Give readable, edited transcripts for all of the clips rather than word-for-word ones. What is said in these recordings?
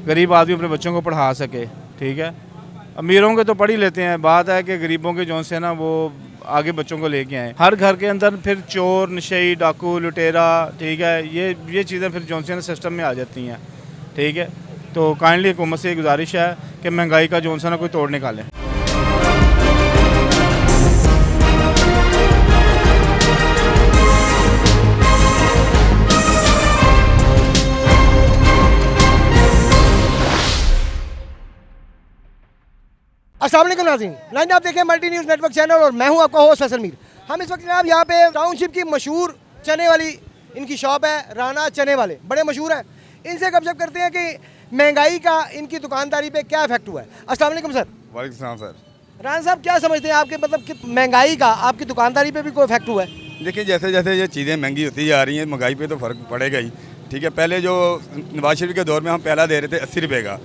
गरीब आदमी अपने बच्चों को पढ़ा सके। ठीक है, अमीरों के तो पढ़ ही लेते हैं, बात है कि गरीबों के जो से ना वो आगे बच्चों को लेके आए। हर घर के अंदर फिर चोर, नशेई, डाकू, लुटेरा, ठीक है, ये चीज़ें फिर जो से ना सिस्टम में आ जाती हैं। ठीक है, तो काइंडली हुकूमत से गुजारिश है कि महंगाई का जो सा ना कोई तोड़ निकालें। अस्सलाम वालेकुम नाज़रीन, लाइन आप देखें मल्टी न्यूज़ नेटवर्क चैनल और मैं हूं आपका होस्ट फैसल मीर। हम इस वक्त जनाब यहाँ पे टाउनशिप की मशहूर चने वाली इनकी शॉप है, राना चने वाले, बड़े मशहूर हैं। इनसे गपशप करते हैं कि महंगाई का इनकी दुकानदारी पे क्या इफेक्ट हुआ है। अस्सलाम वालेकुम सर। वालेकुम सलाम सर। राना साहब, क्या समझते हैं आपके मतलब कि महंगाई का आपकी दुकानदारी पे भी कोई इफेक्ट हुआ है? देखिए, जैसे जैसे ये चीज़ें महंगी होती जा रही हैं, महंगाई पे तो फ़र्क पड़ेगा ही। ठीक है, पहले जो नवाज शरीफ के दौर में हम पहला दे रहे थे 80 रुपये का,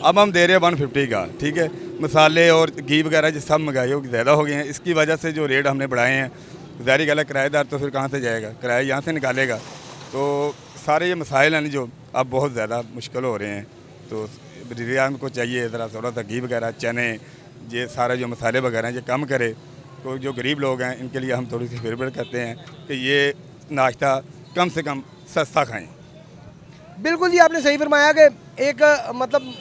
अब हम दे रहे हैं 150 का। ठीक है, मसाले और घी वगैरह जो सब महंगाई ज़्यादा हो गए हैं, इसकी वजह से जो रेट हमने बढ़ाए हैं, ज़ाहिर गला किराएदार तो फिर कहाँ से जाएगा, किराया यहाँ से निकालेगा। तो सारे ये मसाइल हैं जो अब बहुत ज़्यादा मुश्किल हो रहे हैं। तो रियान को चाहिए ज़रा थोड़ा सा घी वगैरह, चने, ये सारे जो मसाले वगैरह हैं ये कम करे। तो जो गरीब लोग हैं इनके लिए हम थोड़ी सी फेवरेट करते हैं कि ये नाश्ता कम से कम सस्ता खाएँ। बिल्कुल जी, आपने सही फरमाया कि एक मतलब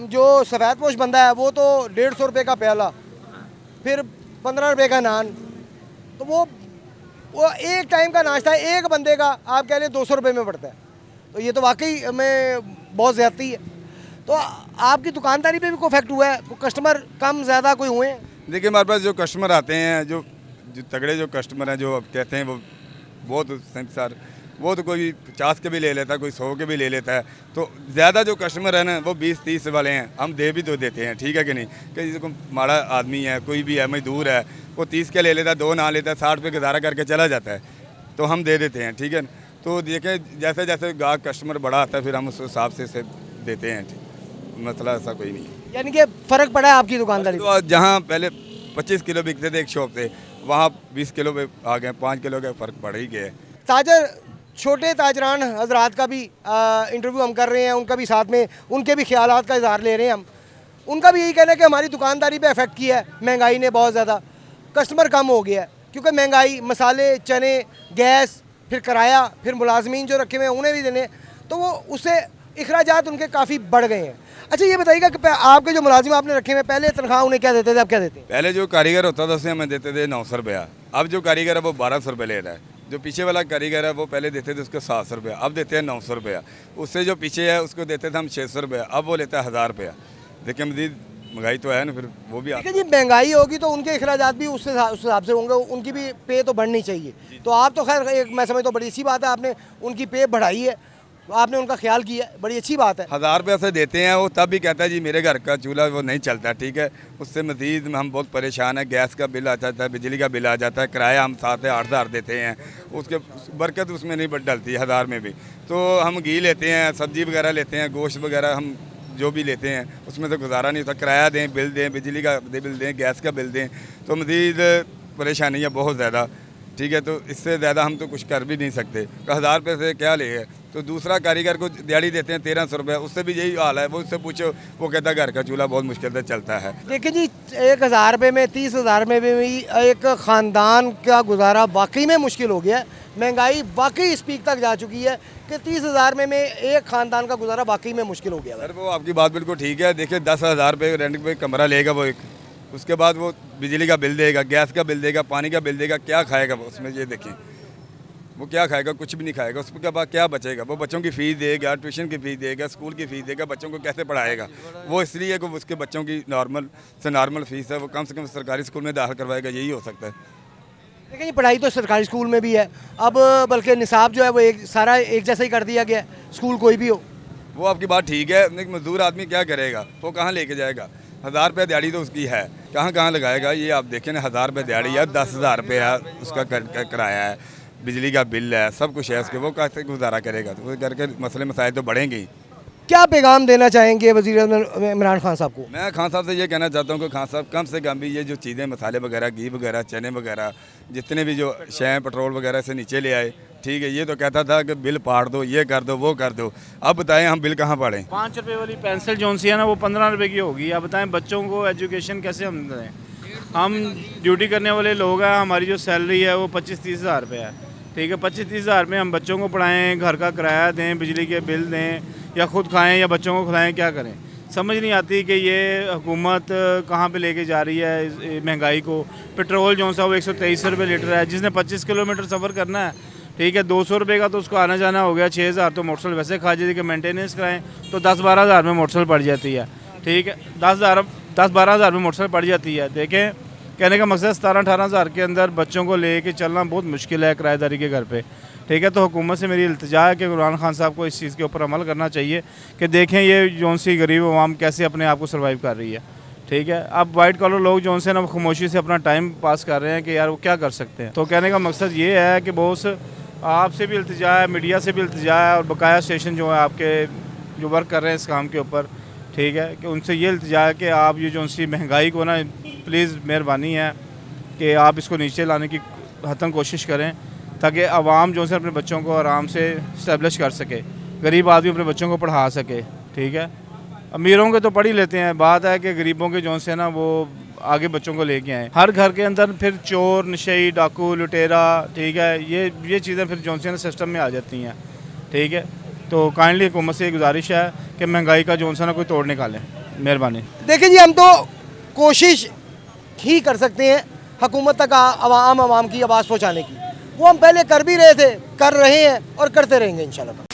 जो सफ़ेद पोश बंदा है वो तो 150 रुपये का प्याला, फिर 15 रुपये का नान, तो वो एक टाइम का नाश्ता है, एक बंदे का आप कह लें 200 रुपये में पड़ता है। तो ये तो वाकई में बहुत ज़्यादती है। तो आपकी दुकानदारी पे भी कोई इफेक्ट हुआ है? कोई कस्टमर कम ज़्यादा कोई हुए हैं? देखिए, हमारे पास जो कस्टमर आते हैं, जो तगड़े जो कस्टमर हैं, जो अब कहते हैं वो बहुत सर, वो तो कोई 50 के भी ले लेता है, कोई 100 के भी ले लेता है। तो ज़्यादा जो कस्टमर है ना वो 20-30 वाले हैं, हम दे भी तो देते हैं। ठीक है कि नहीं, कि जिसको माड़ा आदमी है, कोई भी है, मजदूर है, वो 30 के ले लेता है, 2 ना लेता है, 60 पे गुजारा करके चला जाता है, तो हम दे देते हैं। ठीक है, तो देखें जैसे जैसे गाहक कस्टमर बड़ा आता है फिर हम उस हिसाब से देते हैं। मसला ऐसा कोई नहीं है। यानी कि फ़र्क पड़ा है आपकी दुकानदारी? तो जहाँ पहले 25 किलो बिकते थे एक शॉप से, वहाँ 20 किलो पे आ गए, 5 किलो का फ़र्क पड़ ही गया। ताजर छोटे ताजरान हजरात का भी इंटरव्यू हम कर रहे हैं, उनका भी साथ में उनके भी ख्यालात का इजहार ले रहे हैं हम। उनका भी यही कहना है कि हमारी दुकानदारी पे इफेक्ट किया है महंगाई ने, बहुत ज़्यादा कस्टमर कम हो गया है, क्योंकि महंगाई, मसाले, चने, गैस, फिर किराया, फिर मुलाजमीन जो रखे हुए हैं उन्हें भी देने, तो वो उससे अखराजात उनके काफ़ी बढ़ गए हैं। अच्छा, ये बताइएगा कि आपके जो मुलाजिम आपने रखे हुए, पहले तनख्वाह उन्हें क्या देते थे, अब क्या देते हैं? पहले जो कारीगर होता था उसे हमें देते थे 900 रुपया, अब जो कारीगर है वो 1200 रुपये ले रहा है। जो पीछे वाला कारीगर है वो पहले देते थे उसको 700 रुपया, अब देते हैं 900 रुपया। उससे जो पीछे है उसको देते थे हम 600 रुपया, अब वो लेता है 1000 रुपया। देखिए, मजीद महंगाई तो है ना, फिर वो भी ठीक है जी, महंगाई होगी तो उनके अखराजात भी उस हिसाब से होंगे, उनकी भी पे तो बढ़नी चाहिए। तो आप तो खैर एक मैं समझता हूँ बड़ी अच्छी बात है, आपने उनकी पे बढ़ाई है, तो आपने उनका ख्याल किया, बड़ी अच्छी बात है। 1000 रुपये से देते हैं, वो तब भी कहता है जी मेरे घर का चूल्हा वो नहीं चलता। ठीक है, उससे मज़ीद हम बहुत परेशान हैं, गैस का बिल आ जाता है, बिजली का बिल आ जाता है, किराया हम 7-8 देते हैं, उसके बरकत उसमें नहीं डलती 1000 में भी। तो हम घी लेते हैं, सब्ज़ी वगैरह लेते हैं, गोश्त वगैरह हम जो भी लेते हैं उसमें तो गुजारा नहीं होता। किराया दें, बिल दें, बिजली का बिल दें, गैस का बिल दें, तो मज़ीद परेशानी है बहुत ज़्यादा। ठीक है, तो इससे ज़्यादा हम तो कुछ कर भी नहीं सकते। तो 1000 रुपये से क्या ले? तो दूसरा कारीगर को दिहाड़ी देते हैं 1300 रुपये, उससे भी यही हाल है। वो उससे पूछो, वो कहता है घर का चूल्हा बहुत मुश्किल से चलता है। देखिए जी, 1000 रुपये में, 30,000 में भी एक ख़ानदान का गुजारा वाकई में मुश्किल हो गया है। महंगाई वाकई इस पीक तक जा चुकी है कि 30,000 में एक ख़ानदान का गुजारा वाकई में मुश्किल हो गया है। सर, वो आपकी बात बिल्कुल ठीक है। देखिए, 10,000 रुपये रेंट पे कमरा लेगा वो एक, उसके बाद वो बिजली का बिल देगा, गैस का बिल देगा, पानी का बिल देगा, क्या खाएगा वो उसमें? ये देखें, वो क्या खाएगा? कुछ भी नहीं खाएगा। उसके बाद क्या बचेगा? वो बच्चों की फ़ीस देगा, ट्यूशन की फ़ीस देगा, स्कूल की फ़ीस देगा, बच्चों को कैसे पढ़ाएगा? वो इसलिए कि उसके बच्चों की नॉर्मल फ़ीस है, वो कम से कम सरकारी स्कूल में दाखिल करवाएगा, यही हो सकता है। देखिए जी, पढ़ाई तो सरकारी स्कूल में भी है अब, बल्कि निसाब जो है वो सारा एक जैसा ही कर दिया गया है, स्कूल कोई भी हो। वो आपकी बात ठीक है, लेकिन मजदूर आदमी क्या करेगा? वो कहाँ लेके जाएगा? 1000 रुपये दिहाड़ी तो उसकी है, कहाँ लगाएगा? ये आप देखें ना, 1000 रुपये दिहाड़ी है, 10,000 रुपये उसका किराया है, बिजली का बिल है, सब कुछ है उसके, वो कैसे गुजारा करेगा? तो घर के मसले मसाइल तो बढ़ेंगे ही। क्या पैगाम देना चाहेंगे वज़ीर इमरान खान साहब को? मैं खान साहब से ये कहना चाहता हूँ कि खान साहब कम से कम भी ये जो चीज़ें मसाले वगैरह घी वगैरह चने वगैरह जितने भी जो शय पेट्रोल वगैरह से नीचे ले आए। ठीक है, ये तो कहता था कि बिल पाड़ दो, ये कर दो, वो कर दो। अब बताएं हम बिल कहाँ पाड़ें? 5 रुपये वाली पेंसिल जो सी है ना वो 15 रुपये की होगी। अब बताएं बच्चों को एजुकेशन कैसे हम दें? हम ड्यूटी करने वाले लोग हैं, हमारी जो सैलरी है वो 25-30 हज़ार रुपये है। ठीक है, 25-30 हज़ार में हम बच्चों को पढ़ाएं, घर का किराया दें, बिजली के बिल दें, या ख़ुद खाएं या बच्चों को खिलाएं, क्या करें? समझ नहीं आती कि ये हुकूमत कहाँ पे लेके जा रही है महंगाई को। पेट्रोल जो सा वो 123 रुपये लीटर है। जिसने 25 किलोमीटर सफ़र करना है, ठीक है, 200 रुपये का तो उसको आना जाना हो गया। 6 हज़ार तो मोटरसाइकिल वैसे खा जाती है कि मेंटेनेंस कराएं तो 10-12 हज़ार में मोटरसाइकिल पड़ जाती है। ठीक है, 10-12 हज़ार में मोटरसाइकिल पड़ जाती है। देखें, कहने का मकसद 17-18 हज़ार के अंदर बच्चों को लेके चलना बहुत मुश्किल है किराएदारी के घर पे। ठीक है, तो हुकूमत से मेरी इल्तिजा है कि इमरान खान साहब को इस चीज़ के ऊपर अमल करना चाहिए कि देखें ये जौन सी गरीब अवाम कैसे अपने आप को सर्वाइव कर रही है। ठीक है, अब वाइट कॉलर लोग जौन से ना खामोशी से अपना टाइम पास कर रहे हैं कि यार वो क्या कर सकते हैं। तो कहने का मकसद ये है कि बॉस आपसे भी इल्तिजा है, मीडिया से भी इल्तिजा है, और बकाया स्टेशन जो है आपके जो वर्क कर रहे हैं इस काम के ऊपर, ठीक है, कि उनसे ये इल्तिजा है कि आप ये जौन सी महंगाई को ना प्लीज़ मेहरबानी है कि आप इसको नीचे लाने की हतन कोशिश करें ताकि आवाम जो से अपने बच्चों को आराम से इस्टेब्लिश कर सके, गरीब आदमी अपने बच्चों को पढ़ा सके। ठीक है, अमीरों के तो पढ़ ही लेते हैं, बात है कि गरीबों के जो से ना वो आगे बच्चों को लेके आए। हर घर के अंदर फिर चोर नशई डाकू लुटेरा, ठीक है, ये चीज़ें फिर जो से ना सिस्टम में आ जाती हैं। ठीक है, तो काइंडली हुकूमत से गुजारिश है कि महंगाई का जो सा ना कोई तोड़ निकालें, मेहरबानी। देखिए जी, हम तो कोशिश ही कर सकते हैं हुकूमत तक आवाम की आवाज़ पहुँचाने की। वो हम पहले कर भी रहे थे, कर रहे हैं और करते रहेंगे इंशाल्लाह।